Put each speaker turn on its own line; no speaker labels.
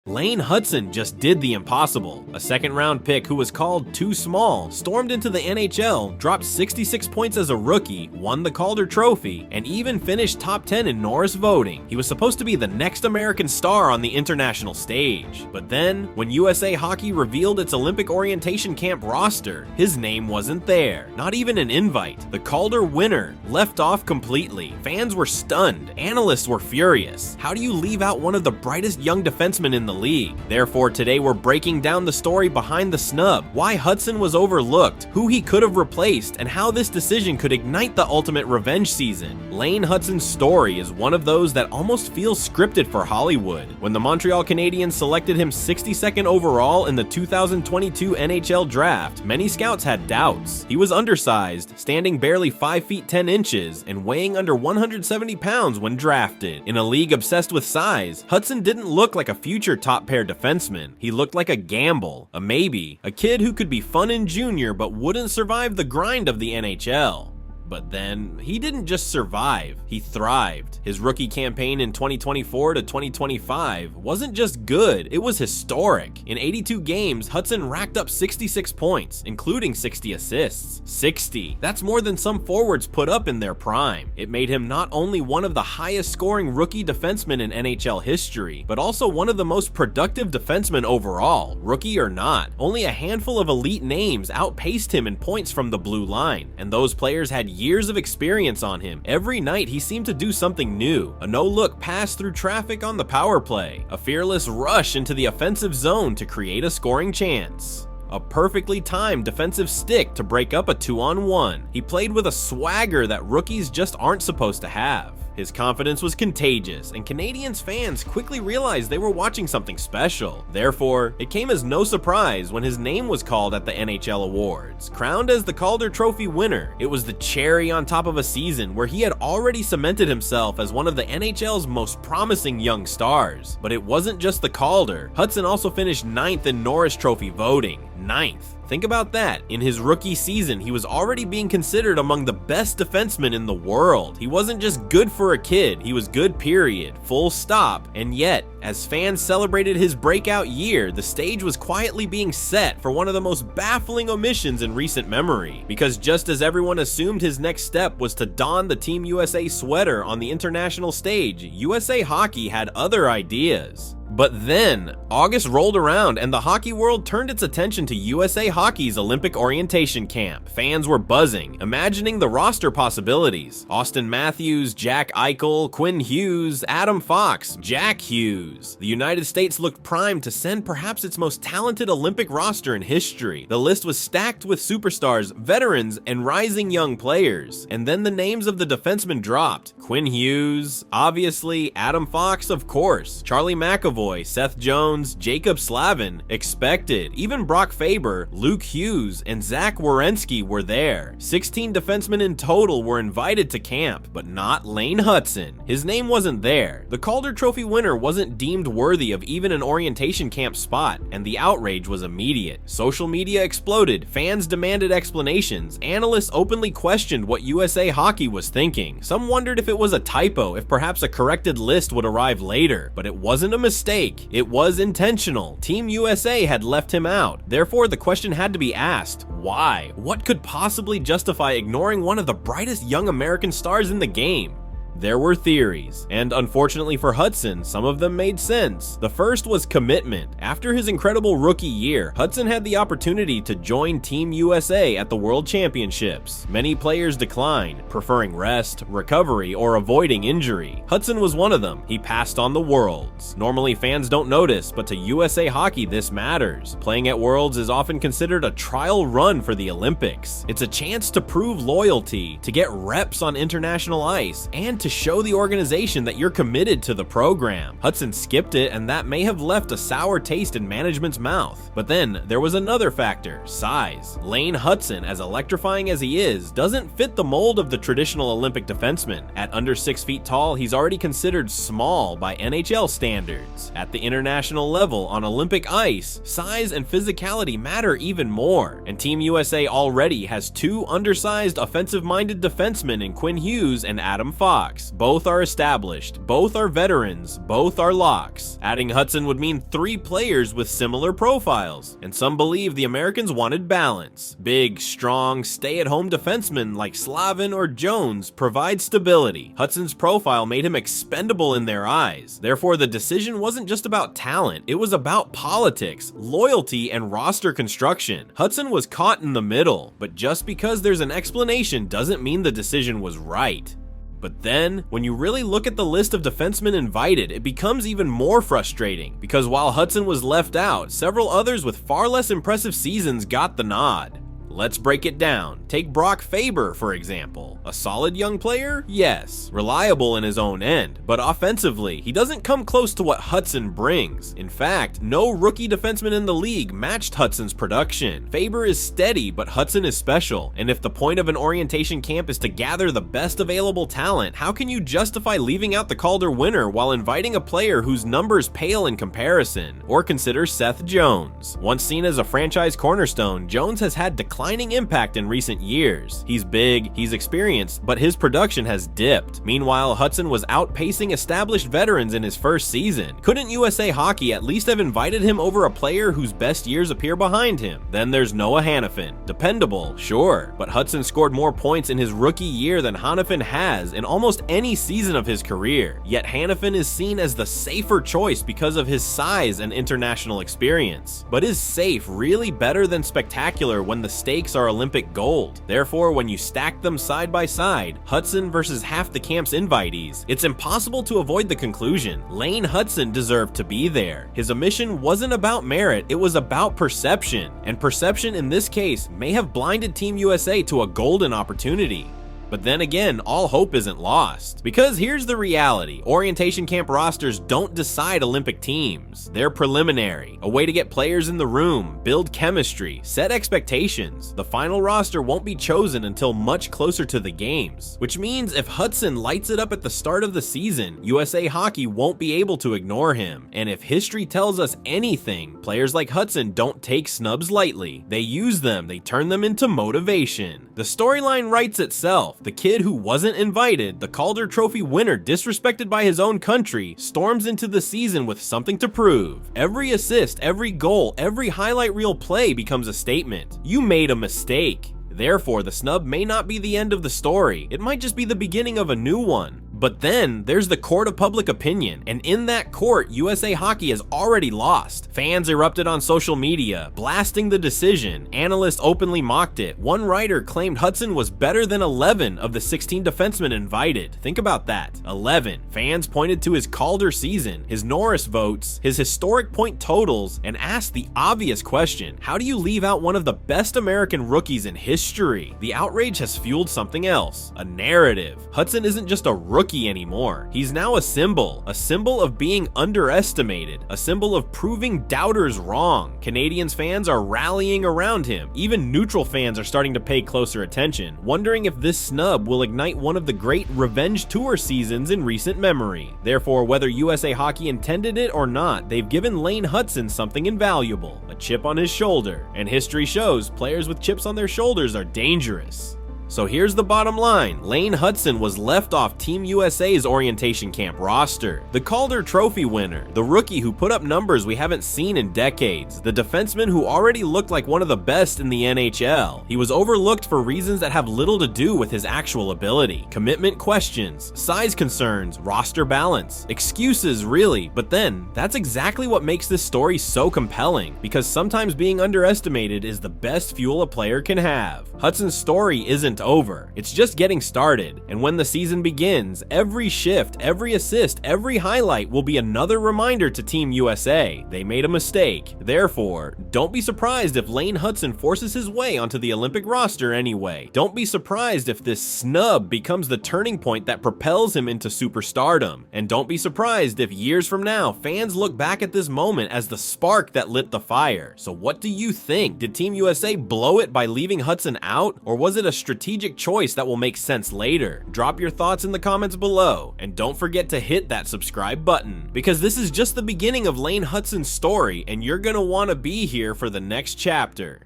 Lane Hudson just did the impossible. A second-round pick who was called too small stormed into the NHL, dropped 66 points as a rookie, won the Calder Trophy, and even finished top 10 in Norris voting. He was supposed to be the next American star on the international stage. But then, when USA Hockey revealed its Olympic orientation camp roster, his name wasn't there. Not even an invite. The Calder winner left off completely. Fans were stunned. Analysts were furious. How do you leave out one of the brightest young defensemen in the league? Therefore, today we're breaking down the story behind the snub, why Hudson was overlooked, who he could have replaced, and how this decision could ignite the ultimate revenge season. Lane Hudson's story is one of those that almost feels scripted for Hollywood. When the Montreal Canadiens selected him 62nd overall in the 2022 NHL draft, many scouts had doubts. He was undersized, standing barely 5 feet 10 inches, and weighing under 170 pounds when drafted. In a league obsessed with size, Hudson didn't look like a future top pair defenseman. He looked like a gamble, a maybe, a kid who could be fun in junior but wouldn't survive the grind of the NHL. But then, he didn't just survive, he thrived. His rookie campaign in 2024 to 2025 wasn't just good, it was historic. In 82 games, Hudson racked up 66 points, including 60 assists. 60! That's more than some forwards put up in their prime. It made him not only one of the highest scoring rookie defensemen in NHL history, but also one of the most productive defensemen overall, rookie or not. Only a handful of elite names outpaced him in points from the blue line, and those players had years of experience on him. Every night he seemed to do something new. A no-look pass through traffic on the power play. A fearless rush into the offensive zone to create a scoring chance. A perfectly timed defensive stick to break up a 2-on-1. He played with a swagger that rookies just aren't supposed to have. His confidence was contagious, and Canadiens fans quickly realized they were watching something special. Therefore, it came as no surprise when his name was called at the NHL Awards. Crowned as the Calder Trophy winner, it was the cherry on top of a season where he had already cemented himself as one of the NHL's most promising young stars. But it wasn't just the Calder. Hudson also finished 9th in Norris Trophy voting. 9th. Think about that. In his rookie season, he was already being considered among the best defensemen in the world. He wasn't just good for a kid, he was good period, full stop. And yet, as fans celebrated his breakout year, the stage was quietly being set for one of the most baffling omissions in recent memory. Because just as everyone assumed his next step was to don the Team USA sweater on the international stage, USA Hockey had other ideas. But then, August rolled around and the hockey world turned its attention to USA Hockey's Olympic orientation camp. Fans were buzzing, imagining the roster possibilities. Austin Matthews, Jack Eichel, Quinn Hughes, Adam Fox, Jack Hughes. The United States looked primed to send perhaps its most talented Olympic roster in history. The list was stacked with superstars, veterans, and rising young players. And then the names of the defensemen dropped. Quinn Hughes, obviously, Adam Fox, of course, Charlie McAvoy, Seth Jones, Jacob Slavin, expected. Even Brock Faber, Luke Hughes, and Zach Werenski were there. 16 defensemen in total were invited to camp, but not Lane Hudson. His name wasn't there. The Calder Trophy winner wasn't deemed worthy of even an orientation camp spot, and the outrage was immediate. Social media exploded, fans demanded explanations, analysts openly questioned what USA Hockey was thinking. Some wondered if it was a typo, if perhaps a corrected list would arrive later, but it wasn't a mistake. It was intentional. Team USA had left him out. Therefore, the question had to be asked, why? What could possibly justify ignoring one of the brightest young American stars in the game? There were theories, and unfortunately for Hudson, some of them made sense. The first was commitment. After his incredible rookie year, Hudson had the opportunity to join Team USA at the World Championships. Many players declined, preferring rest, recovery, or avoiding injury. Hudson was one of them. He passed on the Worlds. Normally fans don't notice, but to USA Hockey this matters. Playing at Worlds is often considered a trial run for the Olympics. It's a chance to prove loyalty, to get reps on international ice, and to show the organization that you're committed to the program. Hudson skipped it, and that may have left a sour taste in management's mouth. But then there was another factor: size. Lane Hudson, as electrifying as he is, doesn't fit the mold of the traditional Olympic defenseman. At under 6 feet tall, he's already considered small by NHL standards. At the international level, on Olympic ice, size and physicality matter even more. And Team USA already has two undersized offensive-minded defensemen in Quinn Hughes and Adam Fox. box. Both are established, both are veterans, both are locks. Adding Hudson would mean 3 players with similar profiles, and some believe the Americans wanted balance. Big, strong, stay-at-home defensemen like Slavin or Jones provide stability. Hudson's profile made him expendable in their eyes. Therefore, the decision wasn't just about talent, it was about politics, loyalty, and roster construction. Hudson was caught in the middle, but just because there's an explanation doesn't mean the decision was right. But then, when you really look at the list of defensemen invited, it becomes even more frustrating, because while Hudson was left out, several others with far less impressive seasons got the nod. Let's break it down. Take Brock Faber, for example. A solid young player? Yes. Reliable in his own end, but offensively, he doesn't come close to what Hudson brings. In fact, no rookie defenseman in the league matched Hudson's production. Faber is steady, but Hudson is special, and if the point of an orientation camp is to gather the best available talent, how can you justify leaving out the Calder winner while inviting a player whose numbers pale in comparison? Or consider Seth Jones. Once seen as a franchise cornerstone, Jones has had declining impact in recent years. He's big, he's experienced, but his production has dipped. Meanwhile, Hudson was outpacing established veterans in his first season. Couldn't USA Hockey at least have invited him over a player whose best years appear behind him? Then there's Noah Hanifin. Dependable, sure, but Hudson scored more points in his rookie year than Hanifin has in almost any season of his career. Yet Hanifin is seen as the safer choice because of his size and international experience. But is safe really better than spectacular when the stakes are Olympic gold? Therefore, when you stack them side by side, Hudson versus half the camp's invitees, it's impossible to avoid the conclusion: Lane Hudson deserved to be there. His omission wasn't about merit, it was about perception, and perception in this case may have blinded Team USA to a golden opportunity. But then again, all hope isn't lost. Because here's the reality: orientation camp rosters don't decide Olympic teams. They're preliminary, a way to get players in the room, build chemistry, set expectations. The final roster won't be chosen until much closer to the games, which means if Hudson lights it up at the start of the season, USA Hockey won't be able to ignore him. And if history tells us anything, players like Hudson don't take snubs lightly. They use them, they turn them into motivation. The storyline writes itself. The kid who wasn't invited, the Calder Trophy winner disrespected by his own country, storms into the season with something to prove. Every assist, every goal, every highlight reel play becomes a statement. You made a mistake. Therefore, the snub may not be the end of the story. It might just be the beginning of a new one. But then there's the court of public opinion, and in that court, USA Hockey has already lost. Fans erupted on social media, blasting the decision. Analysts openly mocked it. One writer claimed Hudson was better than 11 of the 16 defensemen invited. Think about that. 11. Fans pointed to his Calder season, his Norris votes, his historic point totals, and asked the obvious question: how do you leave out one of the best American rookies in history? The outrage has fueled something else, a narrative. Hudson isn't just a rookie anymore. He's now a symbol of being underestimated, a symbol of proving doubters wrong. Canadians fans are rallying around him. Even neutral fans are starting to pay closer attention, wondering if this snub will ignite one of the great revenge tour seasons in recent memory. Therefore, whether USA Hockey intended it or not, they've given Lane Hudson something invaluable, a chip on his shoulder. And history shows players with chips on their shoulders are dangerous. So here's the bottom line: Lane Hudson was left off Team USA's orientation camp roster. The Calder Trophy winner, the rookie who put up numbers we haven't seen in decades, the defenseman who already looked like one of the best in the NHL. He was overlooked for reasons that have little to do with his actual ability. Commitment questions, size concerns, roster balance, excuses really. But then, that's exactly what makes this story so compelling, because sometimes being underestimated is the best fuel a player can have. Hudson's story isn't over. It's just getting started, and when the season begins, every shift, every assist, every highlight will be another reminder to Team USA they made a mistake. Therefore, don't be surprised if Lane Hudson forces his way onto the Olympic roster anyway. Don't be surprised if this snub becomes the turning point that propels him into superstardom. And don't be surprised if years from now, fans look back at this moment as the spark that lit the fire. So what do you think? Did Team USA blow it by leaving Hudson out, or was it a strategic choice that will make sense later? Drop your thoughts in the comments below, and don't forget to hit that subscribe button, because this is just the beginning of Lane Hudson's story, and you're gonna want to be here for the next chapter.